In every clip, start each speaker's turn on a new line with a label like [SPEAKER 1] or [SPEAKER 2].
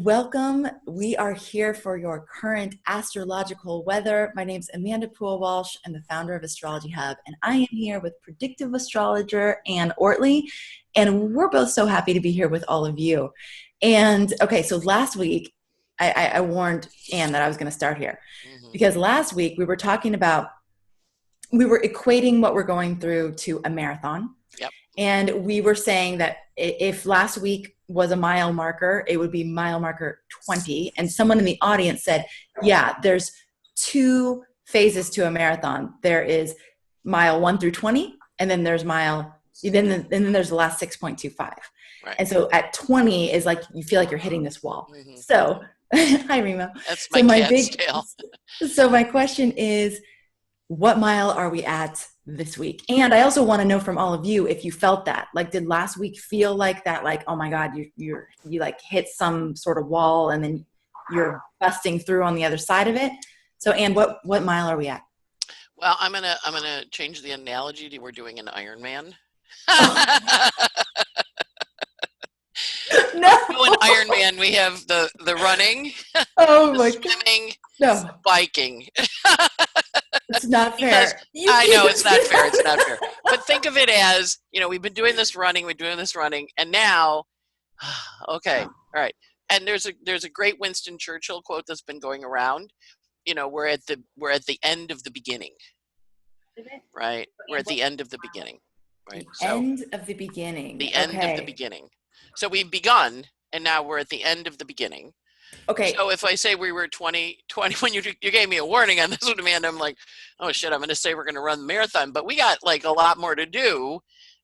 [SPEAKER 1] Welcome. We are here for your current astrological weather. My name is Amanda Walsh. I'm the founder of Astrology Hub, and I am here with predictive astrologer Ann Ortelee, and we're both so happy to be here with all of you. And okay, so last week, I warned Ann that I was going to start here because last week we were talking about, we were equating what we're going through to a marathon.
[SPEAKER 2] Yep.
[SPEAKER 1] And we were saying that if last week was a mile marker, it would be mile marker 20. And someone in the audience said, yeah, there's two phases to a marathon. There is mile 1 through 20, and then there's then there's the last 6.25.
[SPEAKER 2] Right.
[SPEAKER 1] And so at 20 is like, you feel like you're hitting this wall.
[SPEAKER 2] Mm-hmm.
[SPEAKER 1] So, hi Remo.
[SPEAKER 2] That's my cat's tail.
[SPEAKER 1] So my question is, what mile are we at this week? And I also want to know from all of you if you felt that. Like, did last week feel like that? Like, oh my God, you like hit some sort of wall and then you're busting through on the other side of it. So, Anne, what mile are we at?
[SPEAKER 2] Well, I'm gonna change the analogy to we're doing an Ironman.
[SPEAKER 1] No.
[SPEAKER 2] In Ironman, we have the running,
[SPEAKER 1] oh
[SPEAKER 2] the
[SPEAKER 1] my
[SPEAKER 2] swimming,
[SPEAKER 1] God. No.
[SPEAKER 2] biking.
[SPEAKER 1] It's not fair.
[SPEAKER 2] I know it's not fair. It's not fair. But think of it as, we've been doing this running, and now, okay, all right. And there's a great Winston Churchill quote that's been going around. We're at the end of the beginning, right? We're at the end of the beginning, right?
[SPEAKER 1] End of the beginning.
[SPEAKER 2] The end of the beginning. So we've begun, and now we're at the end of the beginning.
[SPEAKER 1] Okay.
[SPEAKER 2] So if I say we were 20, when you gave me a warning on this one, Amanda, I'm like, oh shit, I'm going to say we're going to run the marathon, but we got like a lot more to do.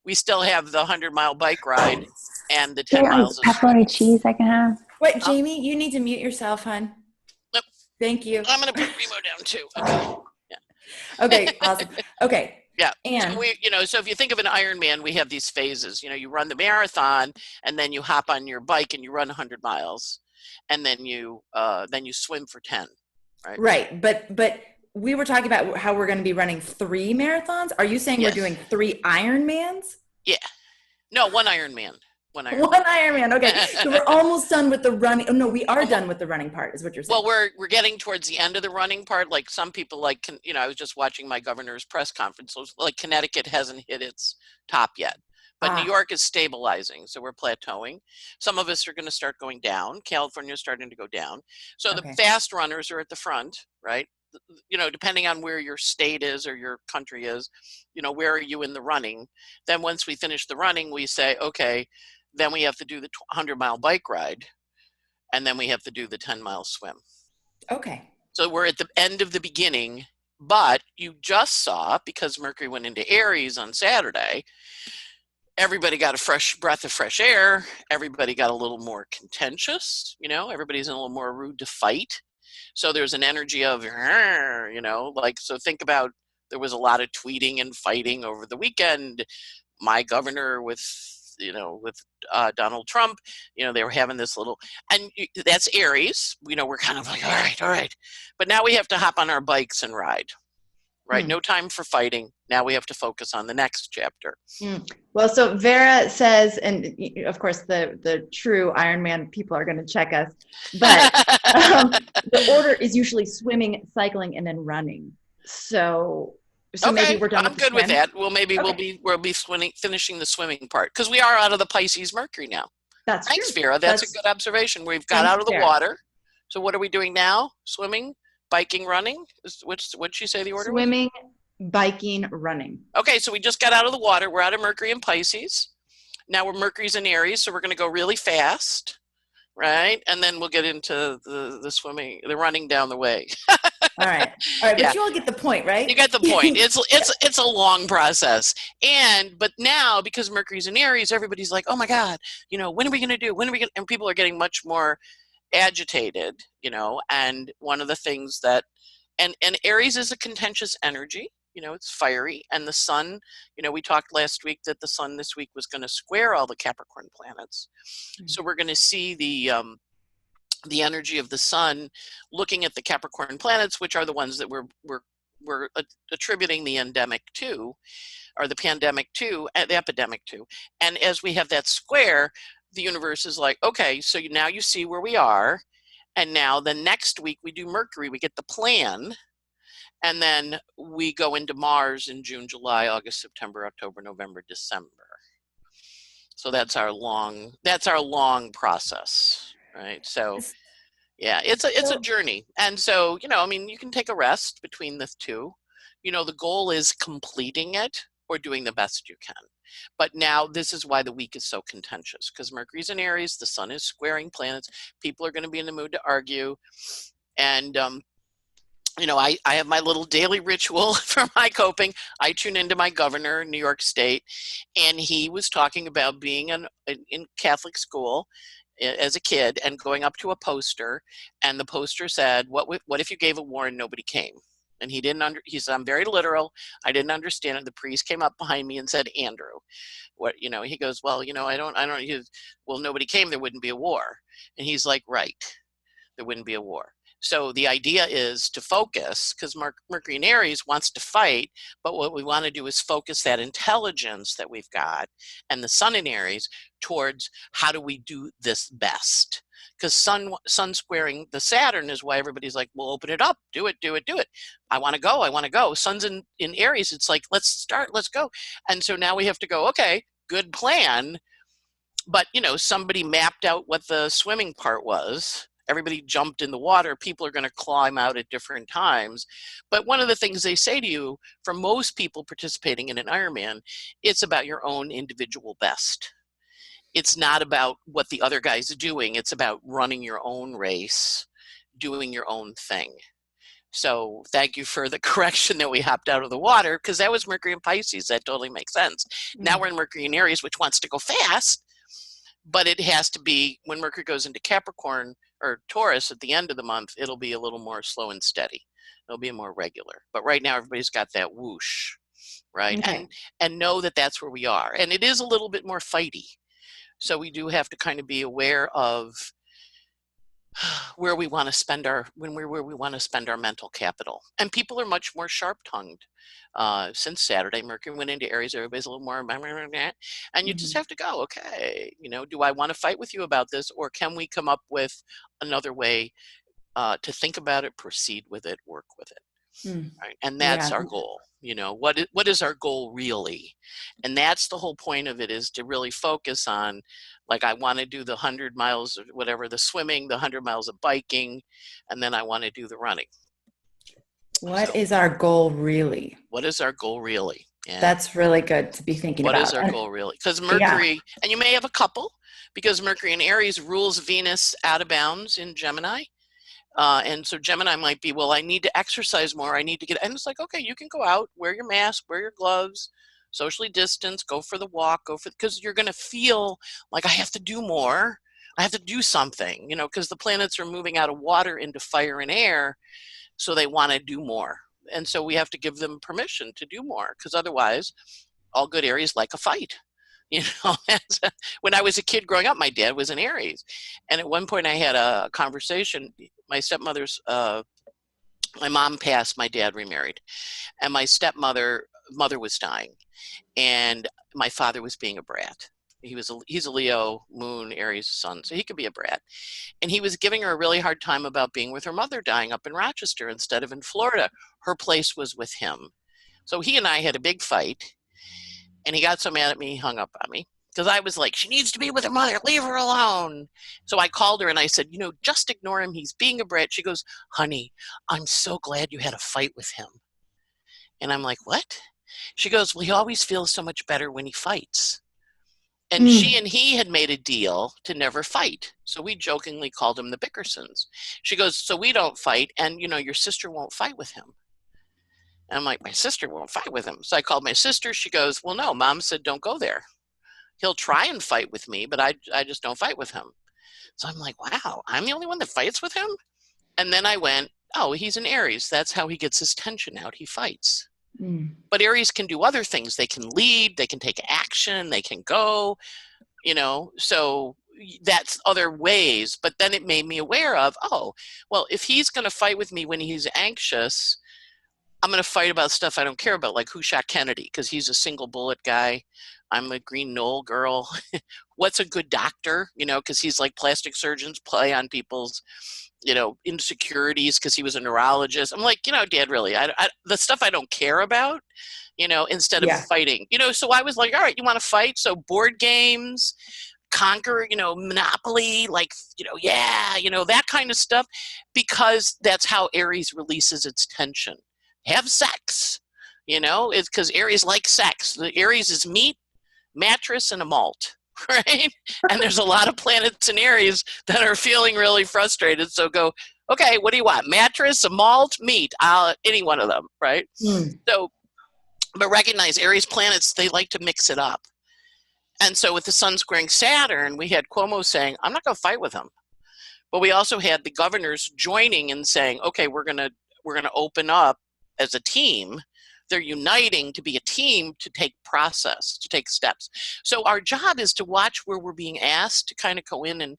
[SPEAKER 2] We still have the 100-mile bike ride and the 10 miles of
[SPEAKER 3] pepperoni cheese I can have.
[SPEAKER 1] Wait, Jamie, you need to mute yourself, hon.
[SPEAKER 2] Nope.
[SPEAKER 1] Thank you.
[SPEAKER 2] I'm going to put Remo down too. Okay. Yeah.
[SPEAKER 1] Okay. Awesome. Okay.
[SPEAKER 2] Yeah.
[SPEAKER 1] And
[SPEAKER 2] so if you think of an Ironman, we have these phases. You run the marathon, and then you hop on your bike and you run 100 miles, and then you swim for 10. Right.
[SPEAKER 1] Right. But we were talking about how we're going to be running 3 marathons. Are you saying
[SPEAKER 2] Yes.
[SPEAKER 1] we're doing 3 Ironmans?
[SPEAKER 2] Yeah. No, 1 Ironman. 1 Ironman.
[SPEAKER 1] 1 Ironman. Okay. So we're almost done with the running. Oh, no, we are done with the running part is what you're saying.
[SPEAKER 2] Well, we're getting towards the end of the running part. Like some people I was just watching my governor's press conference. So like Connecticut hasn't hit its top yet, but New York is stabilizing. So we're plateauing. Some of us are going to start going down. California is starting to go down. So the fast runners are at the front, right? Depending on where your state is or your country is, where are you in the running? Then once we finish the running, we say, okay, then we have to do the 100-mile bike ride, and then we have to do the 10-mile swim.
[SPEAKER 1] Okay.
[SPEAKER 2] So we're at the end of the beginning, but you just saw, because Mercury went into Aries on Saturday, everybody got a fresh breath of fresh air. Everybody got a little more contentious. Everybody's a little more rude to fight. So there's an energy of, so think about, there was a lot of tweeting and fighting over the weekend. My governor with Donald Trump, they were having this little, and that's Aries. We're kind of like, all right. But now we have to hop on our bikes and ride, right? No time for fighting. Now we have to focus on the next chapter.
[SPEAKER 1] Well, so Vera says, and of course the true Ironman people are going to check us, but the order is usually swimming, cycling, and then running. So maybe we're done.
[SPEAKER 2] I'm good with that. Well, maybe we'll be finishing the swimming part, because we are out of the Pisces Mercury now. Thanks, true. Vera. That's a good observation. We've got out of the water. So what are we doing now? Swimming, biking, running? What'd she say the order was?
[SPEAKER 1] Swimming, biking, running.
[SPEAKER 2] Okay, so we just got out of the water. We're out of Mercury and Pisces. Now Mercury's in Aries, so we're going to go really fast, right? And then we'll get into the swimming, the running down the way.
[SPEAKER 1] All right. But you all get the point, right?
[SPEAKER 2] You get the point. It's a long process. But now, because Mercury's in Aries, everybody's like, oh my God, when are we going to do? And people are getting much more agitated, and one of the things that, and Aries is a contentious energy, it's fiery, and the sun, we talked last week that the sun this week was going to square all the Capricorn planets. So we're going to see the energy of the sun looking at the Capricorn planets, which are the ones that we're attributing the endemic to, or the pandemic to, the epidemic to. And as we have that square, the universe is like, okay, so now you see where we are. And now the next week we do Mercury, we get the plan. And then we go into Mars in June, July, August, September, October, November, December. So that's our long process, right? So yeah, it's a journey. And so, I mean, you can take a rest between the two. The goal is completing it or doing the best you can. But now this is why the week is so contentious, because Mercury's in Aries, the sun is squaring planets. People are going to be in the mood to argue. And, I have my little daily ritual for my coping. I tune into my governor in New York State, and he was talking about being in Catholic school as a kid and going up to a poster, and the poster said, what if you gave a war and nobody came? And he said, I'm very literal. I didn't understand it. The priest came up behind me and said, Andrew, he goes, well, well, nobody came, there wouldn't be a war. And he's like, right, there wouldn't be a war. So the idea is to focus, because Mercury in Aries wants to fight, but what we want to do is focus that intelligence that we've got and the sun in Aries towards how do we do this best? Because sun squaring the Saturn is why everybody's like, well, open it up, do it. I want to go. Sun's in Aries. It's like, let's start, let's go. And so now we have to go, okay, good plan. But, somebody mapped out what the swimming part was. Everybody jumped in the water. People are going to climb out at different times. But one of the things they say to you, for most people participating in an Ironman, it's about your own individual best. It's not about what the other guy's doing. It's about running your own race, doing your own thing. So thank you for the correction that we hopped out of the water, because that was Mercury in Pisces. That totally makes sense. Mm-hmm. Now we're in Mercury in Aries, which wants to go fast, but it has to be, when Mercury goes into Capricorn or Taurus at the end of the month, it'll be a little more slow and steady. It'll be more regular. But right now everybody's got that whoosh, right? Okay. And know that that's where we are. And it is a little bit more fighty. So we do have to kind of be aware of where we want to spend our mental capital. And people are much more sharp-tongued. Since Saturday, Mercury went into Aries, everybody's a little more, and you just have to go, okay, do I want to fight with you about this, or can we come up with another way to think about it, proceed with it, work with it? Right? And that's our goal. What is our goal really? And that's the whole point of it, is to really focus on, like, I want to do the 100 miles or whatever, the swimming, the 100 miles of biking, and then I want to do the running.
[SPEAKER 1] What is our goal really?
[SPEAKER 2] What is our goal really? Yeah.
[SPEAKER 1] That's really good to be thinking about.
[SPEAKER 2] What is our goal really? Because Mercury, and you may have a couple, because Mercury in Aries rules Venus out of bounds in Gemini. And so Gemini might be, well, I need to exercise more. I need to and it's like, okay, you can go out, wear your mask, wear your gloves, socially distance, go for the walk, because you're going to feel like I have to do more. I have to do something, because the planets are moving out of water into fire and air. So they want to do more. And so we have to give them permission to do more, because otherwise all good Aries like a fight. When I was a kid growing up, my dad was an Aries. And at one point I had a conversation. My stepmother's, my mom passed, my dad remarried. And my mother was dying. And my father was being a brat. He's a Leo, moon, Aries, sun, so he could be a brat. And he was giving her a really hard time about being with her mother dying up in Rochester instead of in Florida. Her place was with him. So he and I had a big fight. And he got so mad at me, he hung up on me. Because I was like, she needs to be with her mother. Leave her alone. So I called her and I said, just ignore him. He's being a brat. She goes, honey, I'm so glad you had a fight with him. And I'm like, what? She goes, well, he always feels so much better when he fights. And she and he had made a deal to never fight. So we jokingly called him the Bickersons. She goes, so we don't fight. And, your sister won't fight with him. And I'm like, my sister won't fight with him. So I called my sister. She goes, well, no, mom said, don't go there. He'll try and fight with me, but I just don't fight with him. So I'm like, wow, I'm the only one that fights with him? And then I went, oh, he's an Aries. That's how he gets his tension out. He fights. But Aries can do other things. They can lead, they can take action, they can go, so that's other ways. But then it made me aware of, oh, well, if he's going to fight with me when he's anxious, I'm going to fight about stuff I don't care about, like who shot Kennedy, because he's a single bullet guy. I'm a green knoll girl. What's a good doctor? Because he's like plastic surgeons play on people's, insecurities because he was a neurologist. I'm like, Dad, really, the stuff I don't care about, instead of fighting, so I was like, all right, you want to fight? So board games, conquer, Monopoly, like, that kind of stuff, because that's how Aries releases its tension. Have sex, it's because Aries likes sex. The Aries is meat, mattress, and a malt, right? And there's a lot of planets in Aries that are feeling really frustrated. So go, okay, what do you want? Mattress, a malt, meat, any one of them, right? So, but recognize Aries planets, they like to mix it up. And so with the sun squaring Saturn, we had Cuomo saying, I'm not going to fight with him. But we also had the governors joining and saying, okay, we're going to open up as a team. They're uniting to be a team, to take steps. So our job is to watch where we're being asked to kind of go in and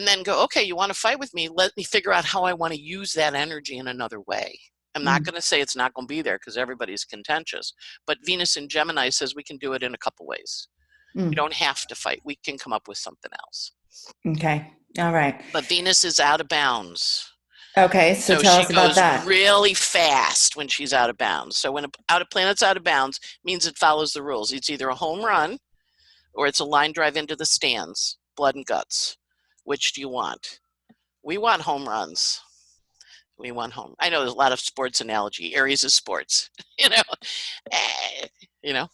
[SPEAKER 2] then go, okay, you want to fight with me? Let me figure out how I want to use that energy in another way. I'm not going to say it's not going to be there because everybody's contentious. But Venus in Gemini says we can do it in a couple ways. We don't have to fight. We can come up with something else.
[SPEAKER 1] Okay. All right.
[SPEAKER 2] But Venus is out of bounds.
[SPEAKER 1] Okay, so tell us about that.
[SPEAKER 2] She goes really fast when she's out of bounds. So when a planet's out of bounds, means it follows the rules. It's either a home run or it's a line drive into the stands, blood and guts. Which do you want? We want home runs. We want home. I know there's a lot of sports analogy. Aries is sports,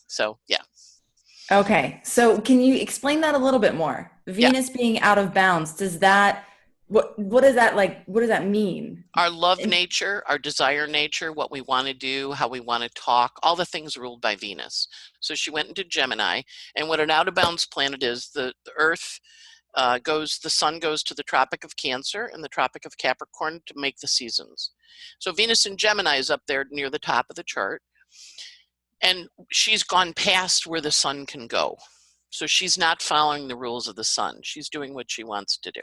[SPEAKER 2] so yeah.
[SPEAKER 1] Okay, so can you explain that a little bit more? Venus being out of bounds, does that, what is that like? What does that mean?
[SPEAKER 2] Our love nature, our desire nature, what we want to do, how we want to talk, all the things ruled by Venus. So she went into Gemini, and what an out of bounds planet is, the Earth the sun goes to the Tropic of Cancer and the Tropic of Capricorn to make the seasons. So Venus in Gemini is up there near the top of the chart, and she's gone past where the sun can go. So she's not following the rules of the sun. She's doing what she wants to do.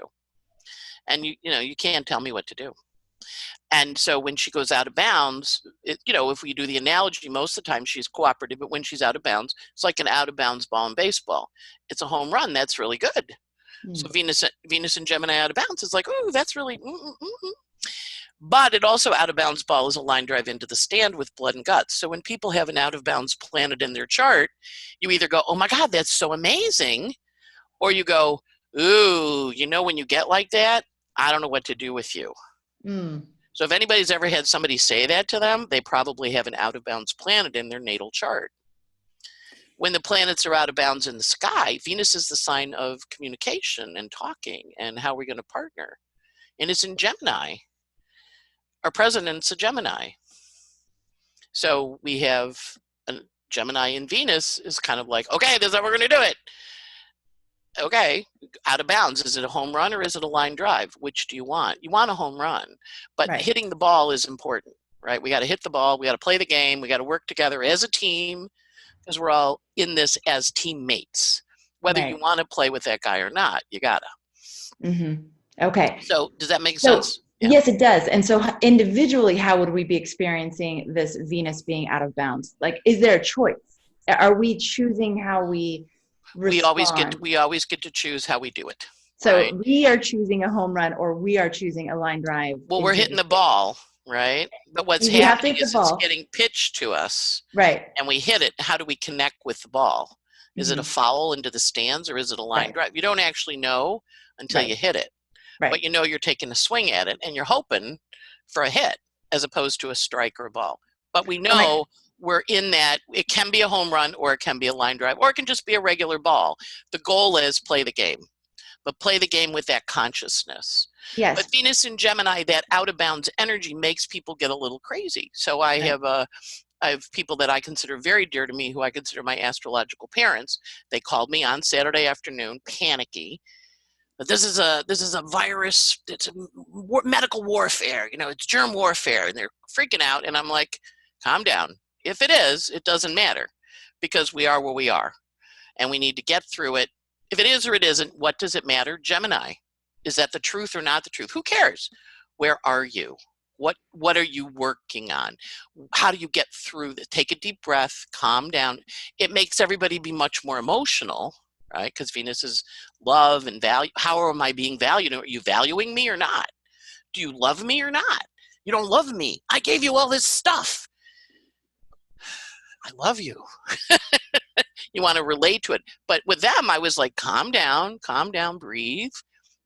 [SPEAKER 2] And you can't tell me what to do. And so when she goes out of bounds, if we do the analogy, most of the time she's cooperative, but when she's out of bounds, it's like an out of bounds ball in baseball. It's a home run. That's really good. So Venus and Gemini out of bounds is like, oh, that's really, But it also out of bounds ball is a line drive into the stand with blood and guts. So when people have an out of bounds planet in their chart, you either go, oh my God, that's so amazing. Or you go, ooh, when you get like that, I don't know what to do with you. So if anybody's ever had somebody say that to them, they probably have an out of bounds planet in their natal chart. When the planets are out of bounds in the sky, Venus is the sign of communication and talking and how we're going to partner. And it's in Gemini. Our president's a Gemini. So we have a Gemini in Venus is kind of like, okay, this is how we're going to do it. Okay, out of bounds. Is it a home run or is it a line drive? Which do you want? You want a home run. But hitting the ball is important, right? We got to hit the ball. We got to play the game. We got to work together as a team, because we're all in this as teammates. Whether you want to play with that guy or not, you gotta.
[SPEAKER 1] Okay.
[SPEAKER 2] So does that make sense?
[SPEAKER 1] Yeah. Yes, it does. And so individually, how would we be experiencing this Venus being out of bounds? Like, is there a choice? Are we choosing how we respond?
[SPEAKER 2] We always get to choose how we do it.
[SPEAKER 1] So we are choosing a home run, or we are choosing a line drive.
[SPEAKER 2] Well, we're hitting the ball. Right. But what's happening is it's getting pitched to us.
[SPEAKER 1] Right.
[SPEAKER 2] And we hit it. How do we connect with the ball? Is it a foul into the stands or is it a line drive? You don't actually know until you hit it. Right. But you're taking a swing at it and you're hoping for a hit as opposed to a strike or a ball. But we know we're in that. It can be a home run or it can be a line drive or it can just be a regular ball. The goal is play the game. But play the game with that consciousness.
[SPEAKER 1] Yes.
[SPEAKER 2] But Venus in Gemini, that out of bounds energy makes people get a little crazy. So I have people that I consider very dear to me, who I consider my astrological parents. They called me on Saturday afternoon, panicky. But this is a virus. It's a medical warfare. It's germ warfare, and they're freaking out. And I'm like, calm down. If it is, it doesn't matter, because we are where we are, and we need to get through it. If it is or it isn't, what does it matter? Gemini, is that the truth or not the truth? Who cares? Where are you? What are you working on? How do you get through this? Take a deep breath, calm down. It makes everybody be much more emotional, right? Because Venus is love and value. How am I being valued? Are you valuing me or not? Do you love me or not? You don't love me. I gave you all this stuff. I love you. You want to relate to it. But with them, I was like, calm down, breathe.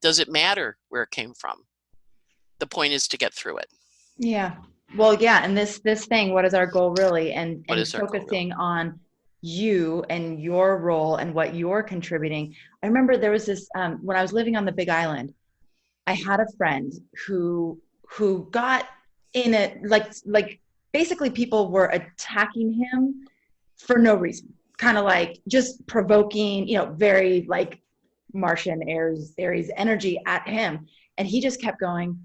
[SPEAKER 2] Does it matter where it came from? The point is to get through it.
[SPEAKER 1] Yeah. Well, yeah. And this thing, what is our goal really? And focusing on you and your role and what you're contributing. I remember there was this, when I was living on the Big Island, I had a friend who got in it, like basically people were attacking him for no reason, kind of like just provoking, very like Martian Aries energy at him. And he just kept going,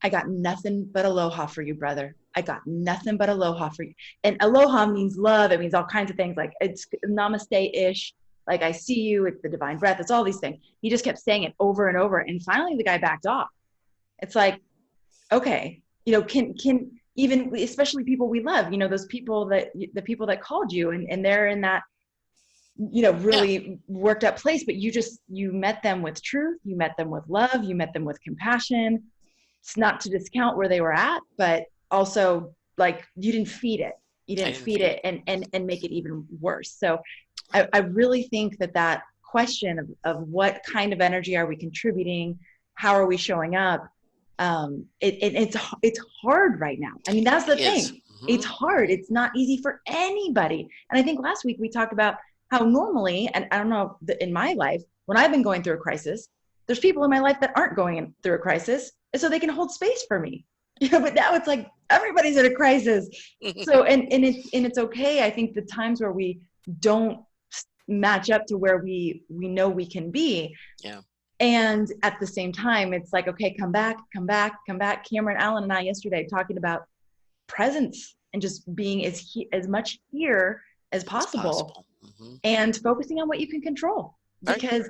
[SPEAKER 1] I got nothing but aloha for you, brother. I got nothing but aloha for you. And aloha means love. It means all kinds of things. Like it's namaste-ish. Like I see you, it's the divine breath. It's all these things. He just kept saying it over and over. And finally the guy backed off. It's like, okay, can even, especially people we love, those people the people that called you and they're in that, really worked up place, but you met them with truth. You met them with love. You met them with compassion. It's not to discount where they were at, but also like you didn't feed it. You didn't feed it and make it even worse. So I really think that question of what kind of energy are we contributing? How are we showing up? It's hard right now. I mean, that's the thing. Mm-hmm. It's hard. It's not easy for anybody. And I think last week we talked about how normally, and I don't know, in my life, when I've been going through a crisis, there's people in my life that aren't going through a crisis, and so they can hold space for me. But now it's like everybody's in a crisis. So and it's okay. I think the times where we don't match up to where we know we can be. Yeah. And at the same time, it's like, okay, come back. Cameron Allen and I yesterday talking about presence and just being as much here as possible. Mm-hmm. And focusing on what you can control. Because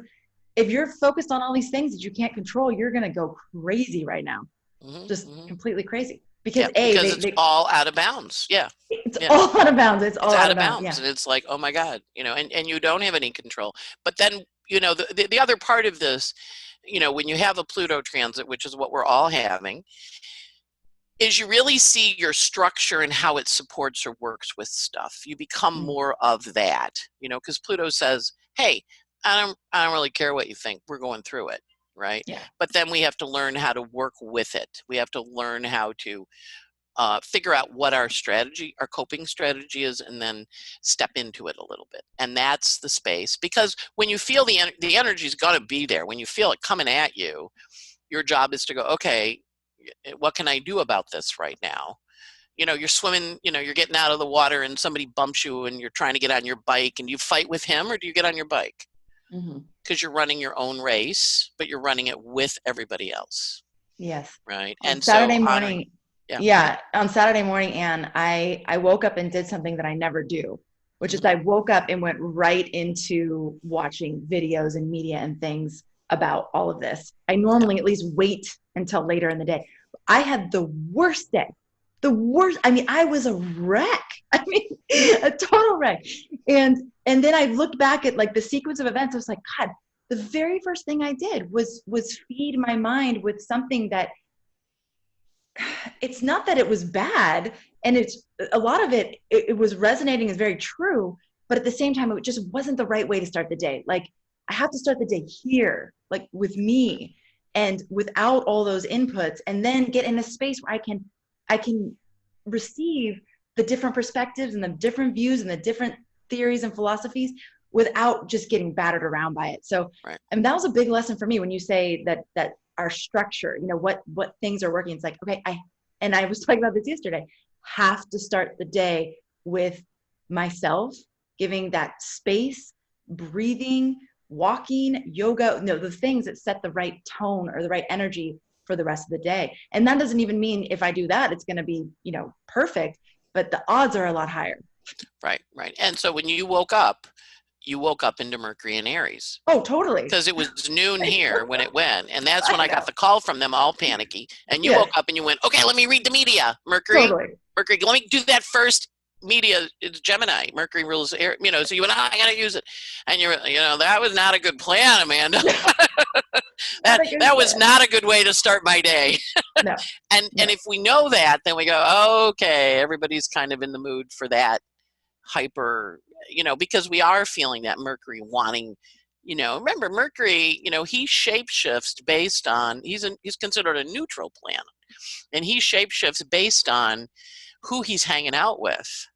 [SPEAKER 1] if you're focused on all these things that you can't control, you're going to go crazy right now. Mm-hmm. Just completely crazy. Because
[SPEAKER 2] it's all out of bounds. Yeah.
[SPEAKER 1] It's all out of bounds. It's all out of bounds.
[SPEAKER 2] Yeah. And it's like, oh my God, and you don't have any control. But then, the other part of this, when you have a Pluto transit, which is what we're all having, is you really see your structure and how it supports or works with stuff. You become more of that, because Pluto says, hey, I don't really care what you think. We're going through it. Right. Yeah. But then we have to learn how to work with it. We have to learn how to figure out what our coping strategy is, and then step into it a little bit. And that's the space, because when you feel the energy is going to be there, when you feel it coming at you, your job is to go, okay, what can I do about this right now? You're swimming, you're getting out of the water and somebody bumps you and you're trying to get on your bike, and you fight with him, or do you get on your bike? Because you're running your own race, but you're running it with everybody else.
[SPEAKER 1] Yes.
[SPEAKER 2] Right.
[SPEAKER 1] On Saturday morning. On Saturday morning, Anne, I woke up and did something that I never do, which is I woke up and went right into watching videos and media and things about all of this. I normally at least wait until later in the day. I had the worst day. The worst. I mean, I was a wreck. A total wreck. And then I looked back at like the sequence of events. I was like, God, the very first thing I did was feed my mind with something that it's not that it was bad. And it's a lot of it was resonating as very true. But at the same time, it just wasn't the right way to start the day. Like I have to start the day here, like with me and without all those inputs, and then get in a space where I can receive the different perspectives and the different views and the different theories and philosophies without just getting battered around by it. So, that was a big lesson for me when you say that our structure, what things are working. It's like, okay, I was talking about this yesterday, have to start the day with myself, giving that space, breathing, walking, yoga, the things that set the right tone or the right energy for the rest of the day. And that doesn't even mean if I do that, it's going to be, perfect, but the odds are a lot higher.
[SPEAKER 2] Right. And so when you woke up, you woke up into Mercury in Aries.
[SPEAKER 1] Oh, totally.
[SPEAKER 2] Because it was noon here when it went. And that's when I got
[SPEAKER 1] know.
[SPEAKER 2] the call from them all panicky. And you
[SPEAKER 1] Yes.
[SPEAKER 2] woke up and you went, okay, let me read the media. Mercury,
[SPEAKER 1] Totally.
[SPEAKER 2] Mercury, let me do that first media. It's Gemini. Mercury rules air, you know, so you went, I got to use it. And you're, you know, that was not a good plan, Amanda. that was not a good way to start my day.
[SPEAKER 1] No.
[SPEAKER 2] And if we know that, then we go, okay, everybody's kind of in the mood for that hyper, you know, because we are feeling that Mercury wanting, you know, remember Mercury, you know, he shapeshifts based on, he's considered a neutral planet, and he shapeshifts based on who he's hanging out with,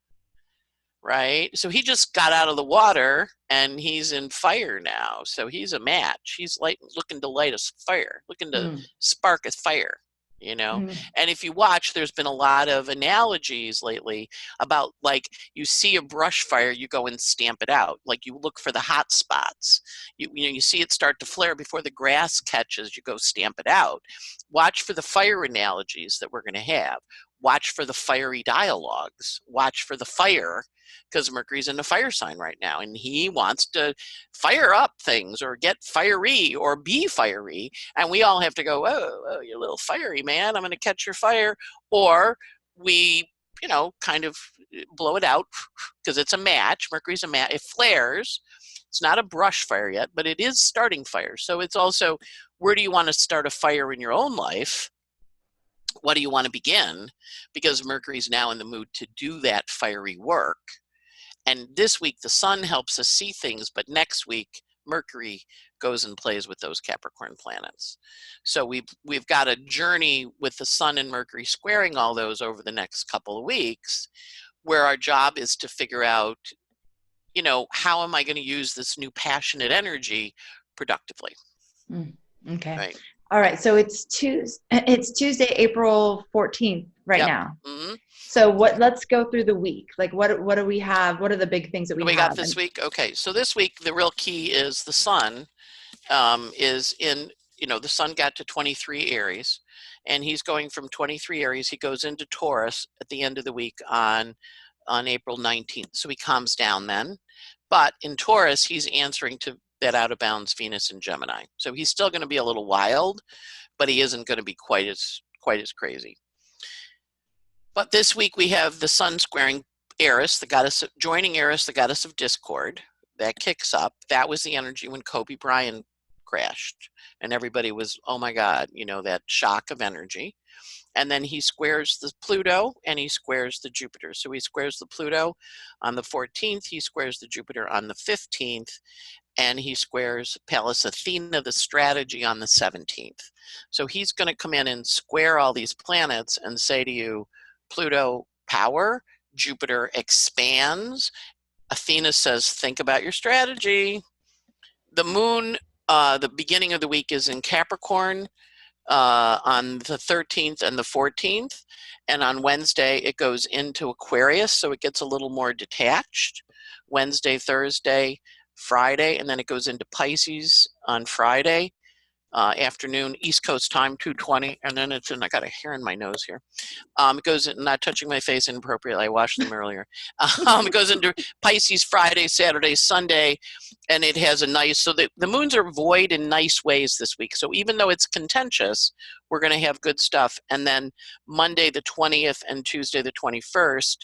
[SPEAKER 2] right? So he just got out of the water and he's in fire now. So he's a match. He's looking to light a fire, looking to spark a fire, you know? And if you watch, there's been a lot of analogies lately about, like, you see a brush fire, you go and stamp it out. Like, you look for the hot spots. You know, you see it start to flare before the grass catches, you go stamp it out. Watch for the fire analogies that we're going to have. Watch for the fiery dialogues. Watch for the fire, because Mercury's in the fire sign right now, and he wants to fire up things or get fiery or be fiery. And we all have to go, oh, you're a little fiery, man. I'm going to catch your fire. Or we, you know, kind of blow it out because it's a match. Mercury's a match. It flares. It's not a brush fire yet, but it is starting fire. So it's also, where do you want to start a fire in your own life? What do you want to begin? Because Mercury's now in the mood to do that fiery work. And this week, the sun helps us see things, but next week, Mercury goes and plays with those Capricorn planets. So we've got a journey with the sun and Mercury squaring all those over the next couple of weeks, where our job is to figure out, you know, how am I going to use this new passionate energy productively?
[SPEAKER 1] Okay.
[SPEAKER 2] Right.
[SPEAKER 1] All right. So it's Tuesday, April 14th right now. So let's go through the week. Like, what do we have? What are the big things that we have?
[SPEAKER 2] got this week? Okay. So this week, the real key is the sun is in, you know, the sun got to 23 Aries, and he's going from 23 Aries. He goes into Taurus at the end of the week on April 19th. So he calms down then. But in Taurus, he's answering to that out of bounds Venus and Gemini. So he's still going to be a little wild, but he isn't going to be quite as crazy. But this week we have the sun squaring Eris, the goddess, joining Eris, the goddess of discord. That kicks up. That was the energy when Kobe Bryant crashed, and everybody was, oh my God, you know, that shock of energy. And then he squares the Pluto and he squares the Jupiter. So he squares the Pluto on the 14th, he squares the Jupiter on the 15th, and he squares Pallas Athena, the strategy, on the 17th. So he's going to come in and square all these planets and say to you, Pluto, power, Jupiter expands. Athena says, think about your strategy. The moon, the beginning of the week is in Capricorn on the 13th and the 14th. And on Wednesday, it goes into Aquarius, so it gets a little more detached. Wednesday, Thursday, Friday, and then it goes into Pisces on Friday afternoon, East Coast time, 2:20, and then it's in, I got a hair in my nose here. It goes in, not touching my face inappropriately, I washed them earlier. It goes into Pisces Friday, Saturday, Sunday, and it has a nice, so the moons are void in nice ways this week. So even though it's contentious, we're going to have good stuff. And then Monday the 20th and Tuesday the 21st,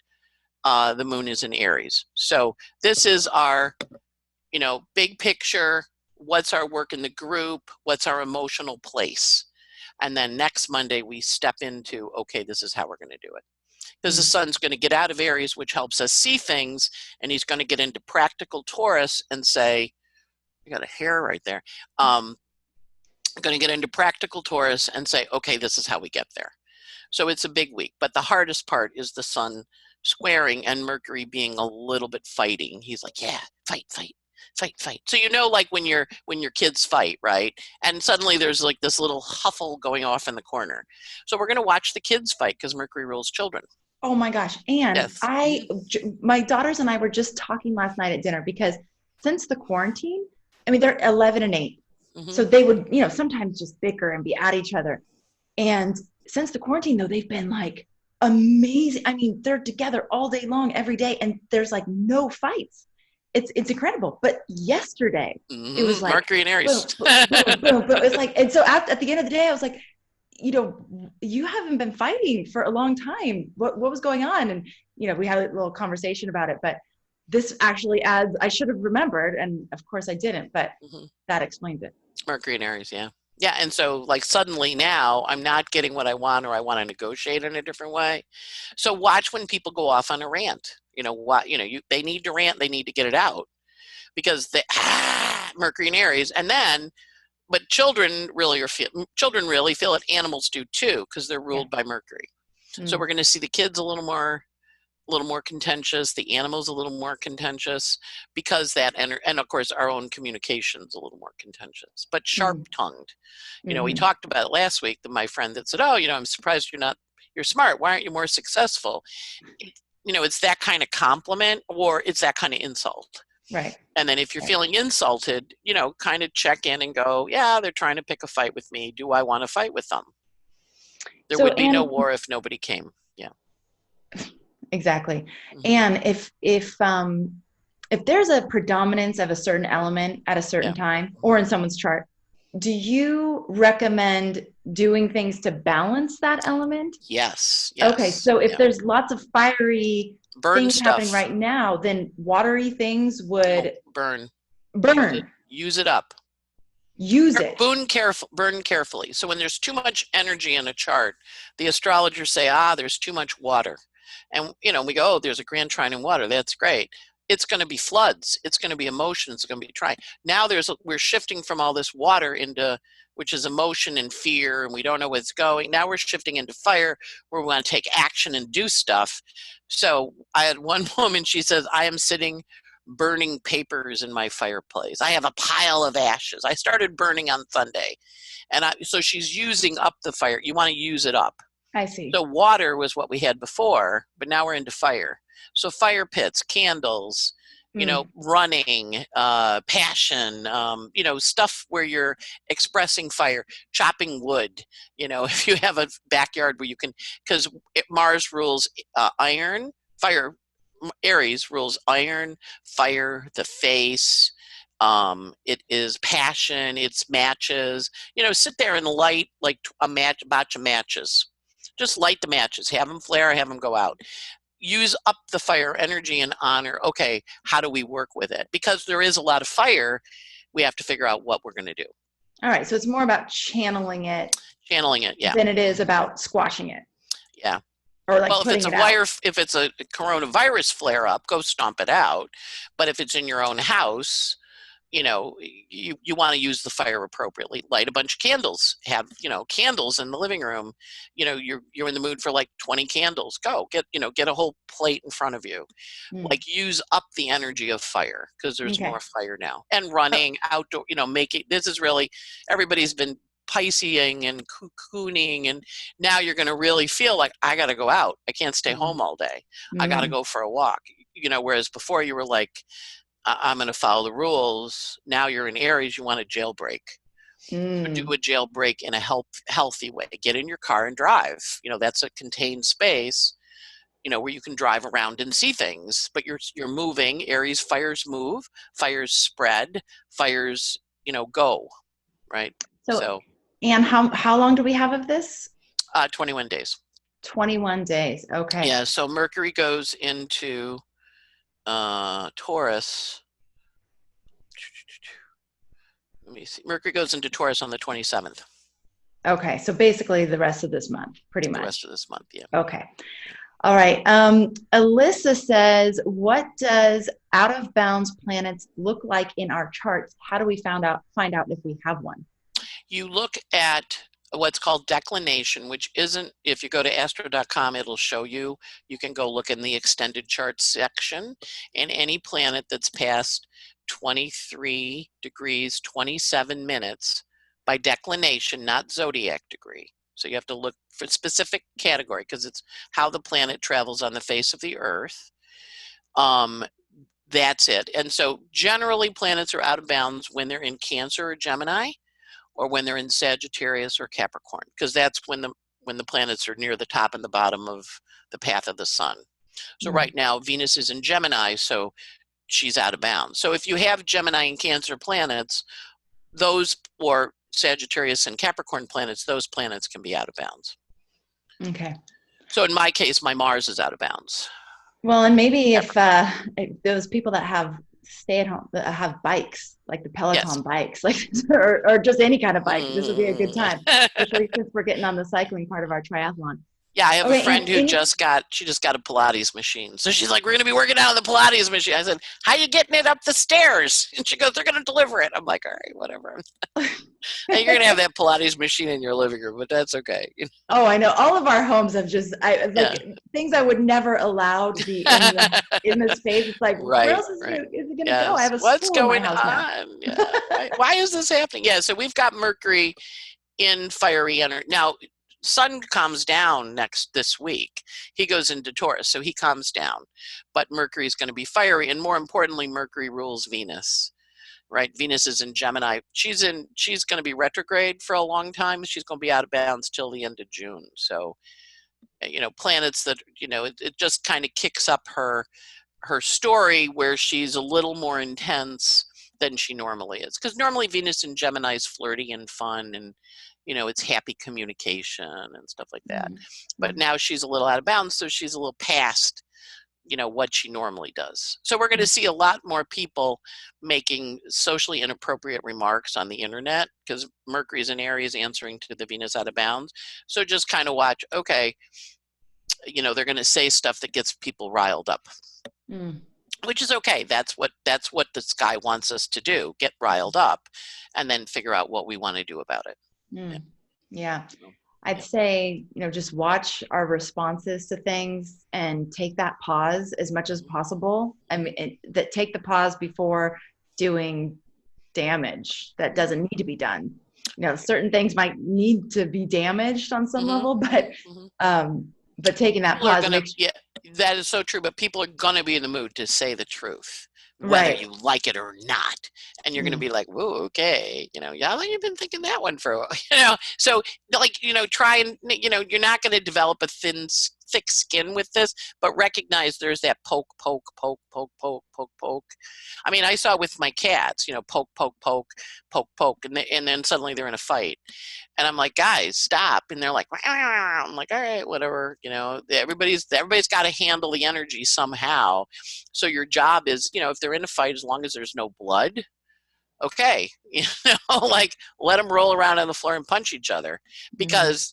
[SPEAKER 2] the moon is in Aries. So this is our, you know, big picture. What's our work in the group? What's our emotional place? And then next Monday, we step into, okay, this is how we're going to do it. Because the sun's going to get out of Aries, which helps us see things, and he's going to get into practical Taurus and say, you got a hair right there. Going to get into practical Taurus and say, okay, this is how we get there. So it's a big week. But the hardest part is the sun squaring and Mercury being a little bit fighting. He's like, yeah, fight. So you know, like when your kids fight, right? And suddenly there's like this little huffle going off in the corner. So we're going to watch the kids fight because Mercury rules children.
[SPEAKER 1] Oh my gosh. And
[SPEAKER 2] yes.
[SPEAKER 1] My daughters and I were just talking last night at dinner, because since the quarantine, I mean, they're 11 and 8. So they would, you know, sometimes just bicker and be at each other. And since the quarantine though, they've been like amazing. I mean, they're together all day long, every day. And there's like no fights. it's incredible. But yesterday, it was like
[SPEAKER 2] Mercury and Aries.
[SPEAKER 1] boom, boom, boom, boom, boom. It's like, and so at the end of the day, I was like, you haven't been fighting for a long time. What was going on? And we had a little conversation about it. But this actually adds. I should have remembered, and of course I didn't. But that explains it.
[SPEAKER 2] Mercury and Aries, yeah. Yeah, and so like suddenly now I'm not getting what I want, or I want to negotiate in a different way. So watch when people go off on a rant. They need to rant, they need to get it out, because Mercury and Aries, and then, but children really feel it. Animals do too, because they're ruled by Mercury. So we're going to see the kids a little more contentious, the animals a little more contentious, because and of course our own communication's a little more contentious, but sharp-tongued. We talked about it last week, my friend that said, I'm surprised you're smart. Why aren't you more successful? It's that kind of compliment, or it's that kind of insult.
[SPEAKER 1] Right.
[SPEAKER 2] And then if you're feeling insulted, kind of check in and go, yeah, they're trying to pick a fight with me. Do I want to fight with them? There would be no war if nobody came. Yeah.
[SPEAKER 1] Exactly. And if there's a predominance of a certain element at a certain time, or in someone's chart, do you recommend doing things to balance that element?
[SPEAKER 2] Yes.
[SPEAKER 1] Okay. So if there's lots of fiery things happening right now, then watery things would
[SPEAKER 2] burn. Use it up. Burn carefully. So when there's too much energy in a chart, the astrologers say, there's too much water. And, we go, there's a grand trine in water. That's great. It's going to be floods. It's going to be emotions. It's going to be trine. Now we're shifting from all this water into, which is emotion and fear, and we don't know where it's going. Now we're shifting into fire, where we want to take action and do stuff. So I had one woman, she says, I am sitting burning papers in my fireplace. I have a pile of ashes. I started burning on Sunday. So she's using up the fire. You want to use it up.
[SPEAKER 1] I see.
[SPEAKER 2] So water was what we had before, but now we're into fire. So fire pits, candles, running, passion, stuff where you're expressing fire, chopping wood, if you have a backyard where you can, because Mars rules iron, fire, Aries rules iron, fire, the face. It is passion, it's matches, sit there and light like a batch of matches. Just light the matches, have them flare, have them go out. Use up the fire energy and honor, okay, how do we work with it? Because there is a lot of fire, we have to figure out what we're going to do.
[SPEAKER 1] All right, so it's more about channeling it,
[SPEAKER 2] yeah,
[SPEAKER 1] than it is about squashing it.
[SPEAKER 2] Yeah.
[SPEAKER 1] Or like
[SPEAKER 2] if it's a coronavirus flare up, go stomp it out. But if it's in your own house, you want to use the fire appropriately. Light a bunch of candles. Have candles in the living room. You're in the mood for like 20 candles. Go get a whole plate in front of you. Like use up the energy of fire, because there's more fire now. And running outdoor. This is really, everybody's been Pisceing and cocooning, and now you're going to really feel like, I got to go out. I can't stay home all day. I got to go for a walk. Whereas before you were like, I'm going to follow the rules. Now you're in Aries, you want a jailbreak. So do a jailbreak in a healthy way. Get in your car and drive. That's a contained space, where you can drive around and see things, but you're moving. Aries, fires move, fires spread, fires, go, right? So
[SPEAKER 1] and how long do we have of this?
[SPEAKER 2] 21 days.
[SPEAKER 1] 21 days. Okay.
[SPEAKER 2] Yeah. So Mercury goes into Taurus. Let me see. Mercury goes into Taurus on the 27th.
[SPEAKER 1] Okay. So basically the rest of this month, pretty much.
[SPEAKER 2] The rest of this month, yeah.
[SPEAKER 1] Okay. All right. Alyssa says, what does out of bounds planets look like in our charts? How do we find out if we have one?
[SPEAKER 2] You look at what's called declination, which isn't, if you go to astro.com, it'll show you. You can go look in the extended charts section, and any planet that's past 23 degrees, 27 minutes by declination, not zodiac degree. So you have to look for a specific category, because it's how the planet travels on the face of the earth. That's it. And so generally planets are out of bounds when they're in Cancer or Gemini, or when they're in Sagittarius or Capricorn, because that's when the planets are near the top and the bottom of the path of the sun. So right now Venus is in Gemini, so she's out of bounds. So if you have Gemini and Cancer planets, those, or Sagittarius and Capricorn planets, those planets can be out of bounds.
[SPEAKER 1] Okay.
[SPEAKER 2] So in my case, my Mars is out of bounds.
[SPEAKER 1] Well, and maybe if those people that have stay at home, that have bikes, like the Peloton bikes, like, or just any kind of bike, this would be a good time, especially since we're getting on the cycling part of our triathlon.
[SPEAKER 2] Yeah, I have a friend who just got a Pilates machine. So she's like, we're going to be working out on the Pilates machine. I said, how are you getting it up the stairs? And she goes, they're going to deliver it. I'm like, all right, whatever. And you're going to have that Pilates machine in your living room, but that's okay.
[SPEAKER 1] Oh, I know. All of our homes have just, things I would never allow to be in the space. It's like, where else is it going to go? I have a
[SPEAKER 2] What's
[SPEAKER 1] school
[SPEAKER 2] going
[SPEAKER 1] in my house
[SPEAKER 2] on? Yeah, right. Why is this happening? Yeah, so we've got Mercury in fiery energy. Now, Sun calms down this week. He goes into Taurus, so he calms down. But Mercury is going to be fiery, and more importantly, Mercury rules Venus. Right? Venus is in Gemini. She's going to be retrograde for a long time. She's going to be out of bounds till the end of June. So, planets that, it just kind of kicks up her story where she's a little more intense than she normally is. Because normally Venus in Gemini is flirty and fun, and it's happy communication and stuff like that. Mm-hmm. But now she's a little out of bounds, so she's a little past, what she normally does. So we're going to see a lot more people making socially inappropriate remarks on the internet because Mercury's in Aries answering to the Venus out of bounds. So just kind of watch, okay, they're going to say stuff that gets people riled up. Which is okay. That's what the sky wants us to do, get riled up and then figure out what we want to do about it.
[SPEAKER 1] Yeah. I'd say, just watch our responses to things and take that pause as much as possible. I mean, take the pause before doing damage that doesn't need to be done. Certain things might need to be damaged on some level, but taking that pause.
[SPEAKER 2] That is so true. But people are going to be in the mood to say the truth, whether you like it or not. And you're going to be like, whoa, okay. How long you been thinking that one for a while? So try and, you're not going to develop a thick skin with this, but recognize there's that poke. I mean, I saw with my cats, poke, and then suddenly they're in a fight. And I'm like, guys, stop. And they're like, I'm like, all right, whatever. Everybody's got to handle the energy somehow. So your job is, if they're in a fight, as long as there's no blood, okay, let them roll around on the floor and punch each other because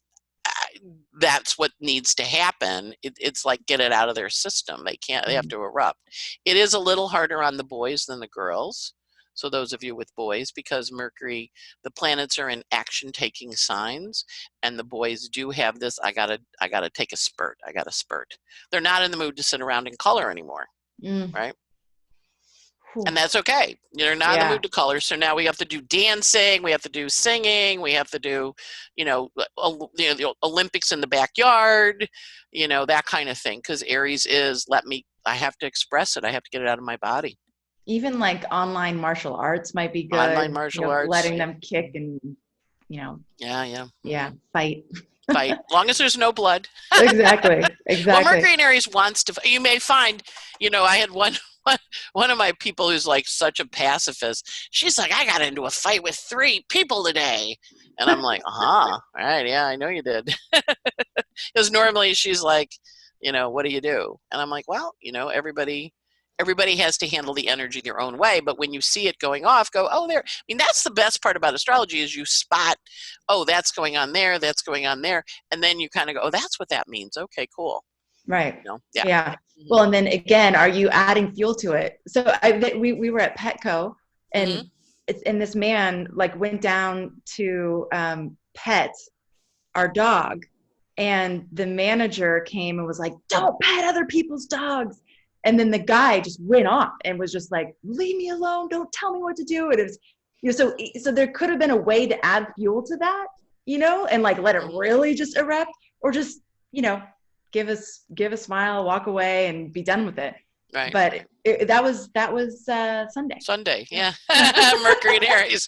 [SPEAKER 2] that's what needs to happen. It's like get it out of their system. They have to erupt. It is a little harder on the boys than the girls. So those of you with boys, because Mercury, the planets are in action-taking signs, and the boys do have this, I gotta take a spurt. I got a spurt. They're not in the mood to sit around and color anymore, right? And that's okay. You're not in the mood to color. So now we have to do dancing. We have to do singing. We have to do, the Olympics in the backyard, that kind of thing. Because Aries is, I have to express it. I have to get it out of my body.
[SPEAKER 1] Even like online martial arts might be good.
[SPEAKER 2] Online martial arts.
[SPEAKER 1] Letting them kick and, fight.
[SPEAKER 2] Fight. As long as there's no blood.
[SPEAKER 1] Exactly.
[SPEAKER 2] Well, Mercury in Aries wants to, you may find, I had one of my people who's like such a pacifist. She's like, I got into a fight with 3 people today. And I'm like, all right. Yeah, I know you did. Because normally she's like, what do you do? And I'm like, well, everybody has to handle the energy their own way. But when you see it going off, go, oh, there. I mean, that's the best part about astrology is you spot, oh, that's going on there. That's going on there. And then you kind of go, oh, that's what that means. Okay, cool.
[SPEAKER 1] Right. Yeah. Well, and then again, are you adding fuel to it? So we were at Petco and and this man went down to pet our dog, and the manager came and was like, don't pet other people's dogs. And then the guy just went off and was just like, leave me alone. Don't tell me what to do. And it was, so there could have been a way to add fuel to that, and let it really just erupt, or just, give a smile, walk away and be done with it.
[SPEAKER 2] Right.
[SPEAKER 1] But that was Sunday.
[SPEAKER 2] Sunday. Yeah. Mercury and Aries.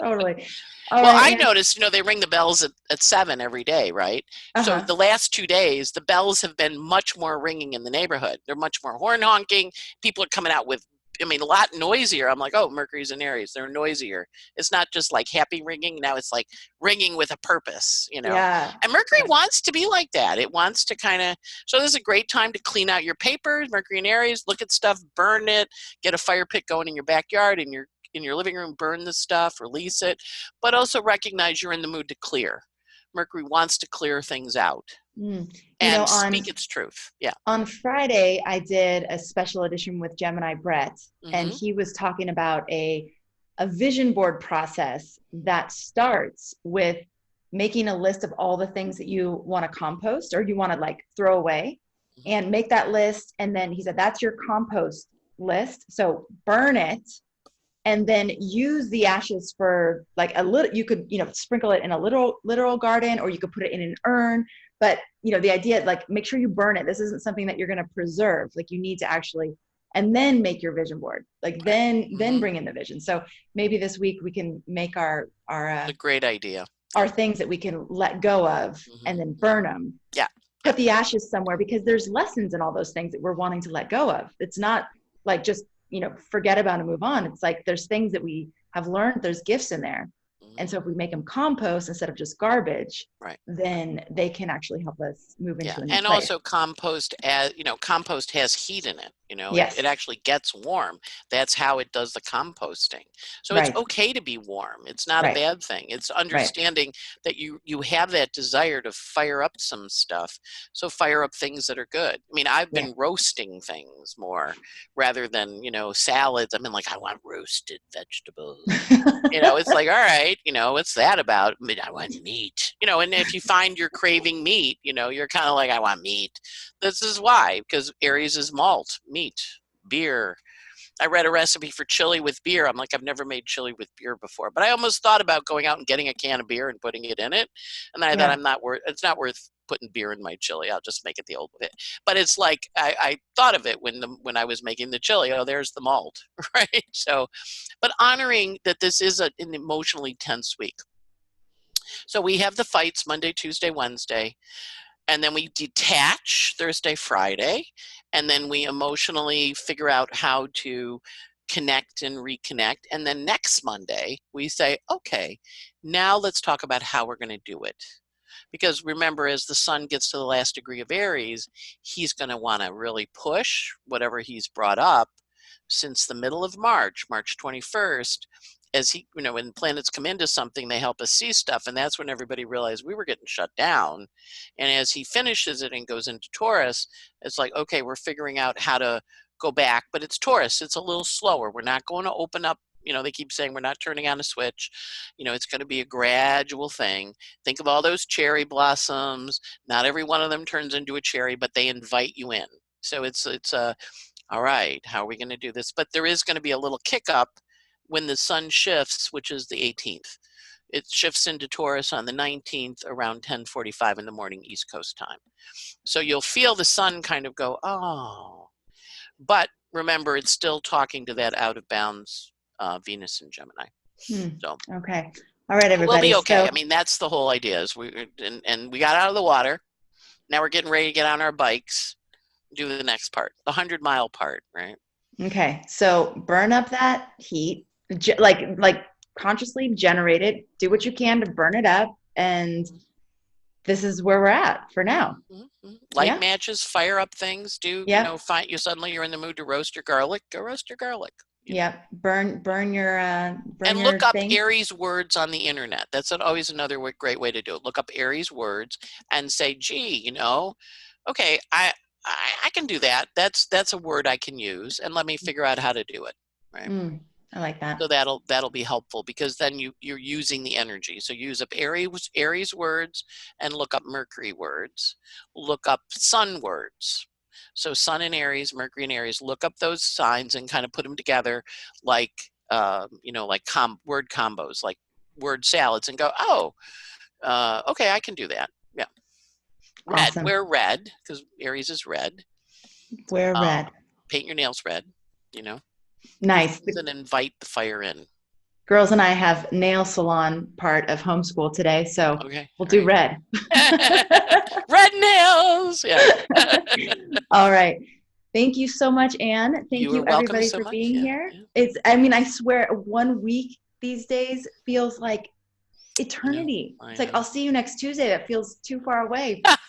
[SPEAKER 1] Totally. All
[SPEAKER 2] Well,
[SPEAKER 1] right.
[SPEAKER 2] I
[SPEAKER 1] And
[SPEAKER 2] noticed, they ring the bells at 7 every day, right? So
[SPEAKER 1] uh-huh.
[SPEAKER 2] the last 2 days, the bells have been much more ringing in the neighborhood. They're much more horn honking. People are coming out with, a lot noisier. I'm like, oh, Mercury's in Aries. They're noisier. It's not just like happy ringing. Now it's like ringing with a purpose.
[SPEAKER 1] Yeah.
[SPEAKER 2] And Mercury
[SPEAKER 1] Yeah.
[SPEAKER 2] wants to be like that. It wants to kind of, so this is a great time to clean out your papers, Mercury in Aries, look at stuff, burn it, get a fire pit going in your backyard, in your living room, burn the stuff, release it, but also recognize you're in the mood to clear. Mercury wants to clear things out
[SPEAKER 1] Mm.
[SPEAKER 2] and
[SPEAKER 1] On
[SPEAKER 2] speak its truth. Yeah.
[SPEAKER 1] Friday, I did a special edition with Gemini Brett, and
[SPEAKER 2] Mm-hmm.
[SPEAKER 1] he was talking about a vision board process that starts with making a list of all the things that you want to compost or you want to like throw away,
[SPEAKER 2] Mm-hmm.
[SPEAKER 1] and make that list. And then he said, that's your compost list. So burn it and then use the ashes for like a little, you could, sprinkle it in a literal garden, or you could put it in an urn. But, the idea, like, make sure you burn it. This isn't something that you're going to preserve. Like, you need to actually, and then make your vision board, like,
[SPEAKER 2] Right.
[SPEAKER 1] then
[SPEAKER 2] Mm-hmm.
[SPEAKER 1] bring in the vision. So maybe this week we can make
[SPEAKER 2] a great idea.
[SPEAKER 1] our things that we can let go of,
[SPEAKER 2] Mm-hmm.
[SPEAKER 1] and then burn them.
[SPEAKER 2] Yeah.
[SPEAKER 1] Put the ashes somewhere, because there's lessons in all those things that we're wanting to let go of. It's not like just, forget about and move on. It's like there's things that we have learned, there's gifts in there.
[SPEAKER 2] Mm-hmm.
[SPEAKER 1] And so if we make them compost instead of just garbage,
[SPEAKER 2] right,
[SPEAKER 1] then they can actually help us move into a new
[SPEAKER 2] and
[SPEAKER 1] place.
[SPEAKER 2] also compost, as compost has heat in it.
[SPEAKER 1] Yes.
[SPEAKER 2] It actually gets warm. That's how it does the composting. So
[SPEAKER 1] Right.
[SPEAKER 2] it's okay to be warm. It's not
[SPEAKER 1] Right.
[SPEAKER 2] a bad thing. It's understanding that you have that desire to fire up some stuff. So fire up things that are good. I've been roasting things more rather than, salads. I want roasted vegetables. It's like, all right, what's that about? I want meat. And if you find you're craving meat, you're kind of like, I want meat. This is why, because Aries is malt, meat, beer. I read a recipe for chili with beer. I'm like, I've never made chili with beer before, but I almost thought about going out and getting a can of beer and putting it in it. And then I thought it's not worth putting beer in my chili. I'll just make it the old way. But it's like, I thought of it when I was making the chili. Oh, there's the malt, right? So, but honoring that this is an emotionally tense week. So we have the fights Monday, Tuesday, Wednesday. And then we detach Thursday, Friday, and then we emotionally figure out how to connect and reconnect. And then next Monday, we say, okay, now let's talk about how we're going to do it. Because remember, as the sun gets to the last degree of Aries, he's going to want to really push whatever he's brought up since the middle of March, March 21st. As he, when planets come into something, they help us see stuff. And that's when everybody realized we were getting shut down. And as he finishes it and goes into Taurus, it's like, okay, we're figuring out how to go back. But it's Taurus. It's a little slower. We're not going to open up. They keep saying we're not turning on a switch. It's going to be a gradual thing. Think of all those cherry blossoms. Not every one of them turns into a cherry, but they invite you in. So it's all right, how are we going to do this? But there is going to be a little kick up when the sun shifts, which is the 18th. It shifts into Taurus on the 19th around 10:45 in the morning East Coast time. So you'll feel the sun kind of go, oh. But remember, it's still talking to that out of bounds Venus and Gemini. So
[SPEAKER 1] okay. All right, everybody.
[SPEAKER 2] We'll be okay.
[SPEAKER 1] So,
[SPEAKER 2] That's the whole idea. Is we got out of the water. Now we're getting ready to get on our bikes, do the next part, the 100-mile part, right?
[SPEAKER 1] Okay. So burn up that heat, like consciously generate it, do what you can to burn it up. And this is where we're at for now.
[SPEAKER 2] Mm-hmm. Light matches, fire up things, find you're in the mood to roast your garlic, go roast your garlic.
[SPEAKER 1] Yep. Burn your
[SPEAKER 2] and look up things. Aries words on the internet. That's always another great way to do it. Look up Aries words and say, gee, okay, I can do that. That's a word I can use, and let me figure out how to do it. Right.
[SPEAKER 1] I like that.
[SPEAKER 2] So that'll be helpful, because then you're using the energy. So use up Aries words and look up Mercury words. Look up sun words. So sun in Aries, Mercury in Aries. Look up those signs and kind of put them together like word combos, like word salads, and go, oh, okay, I can do that. Yeah. Red.
[SPEAKER 1] Awesome.
[SPEAKER 2] Wear red, because Aries is red.
[SPEAKER 1] Wear red.
[SPEAKER 2] Paint your nails red.
[SPEAKER 1] Nice.
[SPEAKER 2] And invite the fire in.
[SPEAKER 1] girls and I have nail salon part of homeschool today, so
[SPEAKER 2] Okay.
[SPEAKER 1] we'll do red.
[SPEAKER 2] Red nails. Yeah.
[SPEAKER 1] All right. Thank you so much, Anne. Thank
[SPEAKER 2] You
[SPEAKER 1] you
[SPEAKER 2] are welcome
[SPEAKER 1] everybody
[SPEAKER 2] so
[SPEAKER 1] for
[SPEAKER 2] much.
[SPEAKER 1] being
[SPEAKER 2] Yeah,
[SPEAKER 1] here.
[SPEAKER 2] yeah.
[SPEAKER 1] I swear 1 week these days feels like eternity.
[SPEAKER 2] I
[SPEAKER 1] It's like,
[SPEAKER 2] know.
[SPEAKER 1] I'll see you next Tuesday. That feels too far away. But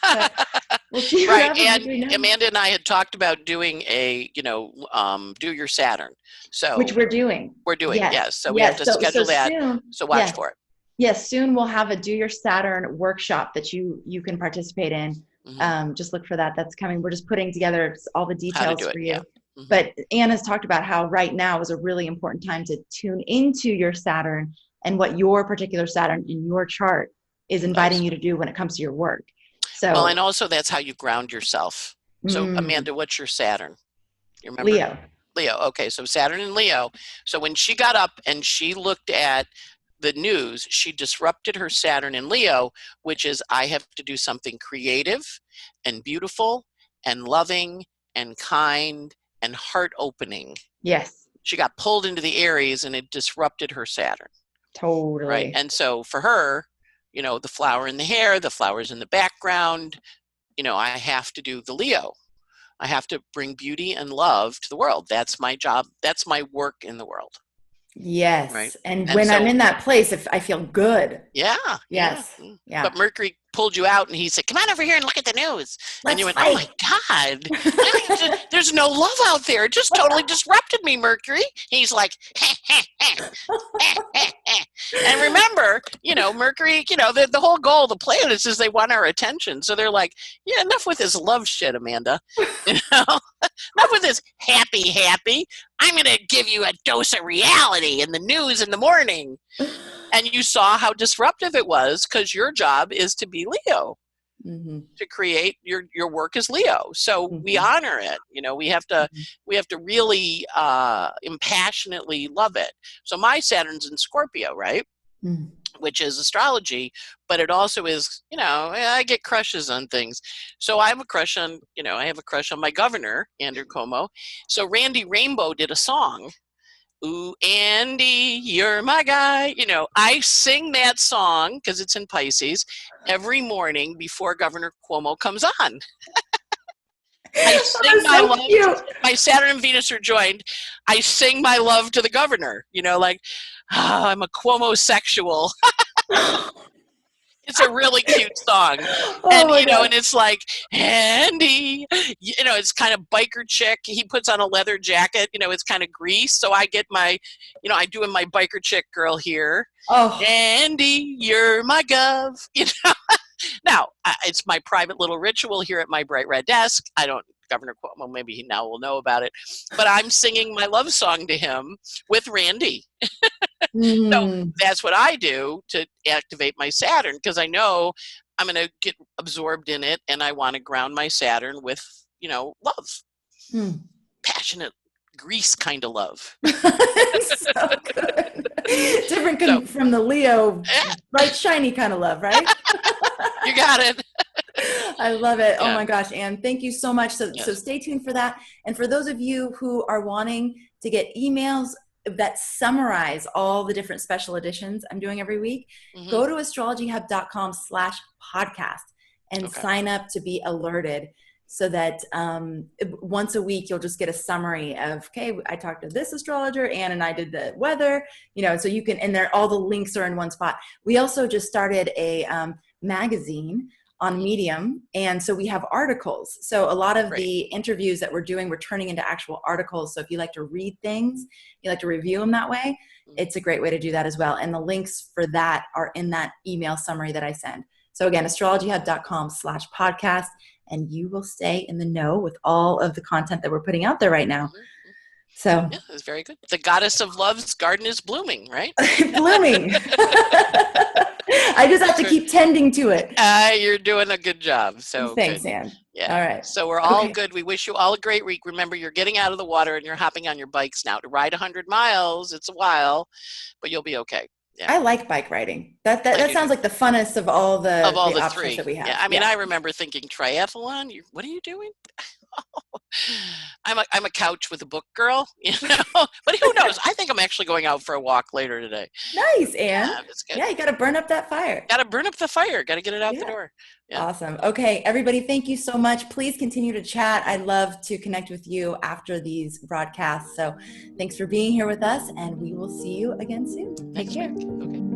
[SPEAKER 1] we'll see what
[SPEAKER 2] Right.
[SPEAKER 1] happens
[SPEAKER 2] And
[SPEAKER 1] between now.
[SPEAKER 2] Amanda and I had talked about doing a, do your Saturn. So
[SPEAKER 1] Which we're doing.
[SPEAKER 2] we're doing,
[SPEAKER 1] Yes.
[SPEAKER 2] yes. So we have
[SPEAKER 1] Yes.
[SPEAKER 2] to
[SPEAKER 1] So
[SPEAKER 2] schedule that.
[SPEAKER 1] soon.
[SPEAKER 2] So watch for it.
[SPEAKER 1] Yes. Soon we'll have a Do Your Saturn workshop that you can participate in.
[SPEAKER 2] Mm-hmm.
[SPEAKER 1] Just look for that. That's coming. We're just putting together all the
[SPEAKER 2] How to
[SPEAKER 1] details
[SPEAKER 2] do it.
[SPEAKER 1] for you.
[SPEAKER 2] Yeah. Mm-hmm.
[SPEAKER 1] But Anne has talked about how right now is a really important time to tune into your Saturn and what your particular Saturn in your chart is inviting you to do when it comes to your work. So,
[SPEAKER 2] well, and also that's how you ground yourself. So Amanda, what's your Saturn? You remember?
[SPEAKER 1] Leo.
[SPEAKER 2] Leo. Okay. So Saturn and Leo. So when she got up and she looked at the news, she disrupted her Saturn in Leo, which is I have to do something creative and beautiful and loving and kind and heart opening.
[SPEAKER 1] Yes.
[SPEAKER 2] She got pulled into the Aries and it disrupted her Saturn.
[SPEAKER 1] Totally.
[SPEAKER 2] Right. And so for her, the flower in the hair, the flowers in the background, I have to do the Leo. I have to bring beauty and love to the world. That's my job. That's my work in the world.
[SPEAKER 1] Yes.
[SPEAKER 2] Right.
[SPEAKER 1] And when I'm in that place, if I feel good.
[SPEAKER 2] Yeah.
[SPEAKER 1] Yes. Yeah.
[SPEAKER 2] But Mercury pulled you out and he said, come on over here and look at the news. And you went,
[SPEAKER 1] fight.
[SPEAKER 2] Oh my God, there's no love out there. It just totally disrupted me, Mercury. He's like, and remember, Mercury, the whole goal of the planets is they want our attention. So they're like, yeah, enough with this love shit, Amanda. Enough with this happy. I'm going to give you a dose of reality in the news in the morning. And you saw how disruptive it was because your job is to be Leo, to create your work as Leo. So we honor it. We have to really impassionately love it. So my Saturn's in Scorpio, right? Which is astrology, but it also is, I get crushes on things. So I have a crush on, my governor, Andrew Cuomo. So Randy Rainbow did a song. Ooh, Andy, you're my guy. I sing that song because it's in Pisces every morning before Governor Cuomo comes on. I sing my love. Cute. My Saturn and Venus are joined. I sing my love to the governor. I'm a Cuomo sexual. It's a really cute song. And, and it's like, Andy, it's kind of biker chick. He puts on a leather jacket, it's kind of grease. So I get my, I do my biker chick girl here. Oh, Andy, you're my gov, Now, it's my private little ritual here at my bright red desk. Governor Cuomo, maybe he now will know about it, but I'm singing my love song to him with Randy. So that's what I do to activate my Saturn, because I know I'm going to get absorbed in it, and I want to ground my Saturn with, love. Passionate, grease kind of love.
[SPEAKER 1] So good. Different from the Leo, bright, shiny kind of love, right?
[SPEAKER 2] You got it.
[SPEAKER 1] I love it. Yeah. Oh my gosh, Anne, thank you so much. So stay tuned for that. And for those of you who are wanting to get emails that summarize all the different special editions I'm doing every week, go to astrologyhub.com/podcast and sign up to be alerted, so that once a week you'll just get a summary of, okay, I talked to this astrologer, Anne and I did the weather, so you can, and all the links are in one spot. We also just started a magazine on Medium, and so we have articles. So a lot of the interviews that we're doing, we're turning into actual articles. So if you like to read things, you like to review them that way, it's a great way to do that as well. And the links for that are in that email summary that I send. So again, astrologyhub.com/podcast, and you will stay in the know with all of the content that we're putting out there right now. So
[SPEAKER 2] yeah, it's very good. The goddess of love's garden is blooming, right?
[SPEAKER 1] Blooming. I just have to keep tending to it.
[SPEAKER 2] You're doing a good job. So
[SPEAKER 1] thanks, Anne.
[SPEAKER 2] Yeah.
[SPEAKER 1] All right.
[SPEAKER 2] So we're all good. We wish you all a great week. Remember, you're getting out of the water and you're hopping on your bikes now. To ride 100 miles, it's a while, but you'll be okay. Yeah.
[SPEAKER 1] I like bike riding. That sounds like the funnest of all the options
[SPEAKER 2] three
[SPEAKER 1] that we have.
[SPEAKER 2] Yeah. I mean, I remember thinking triathlon. What are you doing? I'm a couch with a book girl, But who knows? I think I'm actually going out for a walk later today.
[SPEAKER 1] Nice, Anne.
[SPEAKER 2] Yeah, that's good.
[SPEAKER 1] Yeah, you got to burn up that fire.
[SPEAKER 2] Got to burn up the fire. Got to get it out the door.
[SPEAKER 1] Yeah. Awesome. Okay, everybody, thank you so much. Please continue to chat. I'd love to connect with you after these broadcasts. So thanks for being here with us, and we will see you again soon. Take care.
[SPEAKER 2] Okay.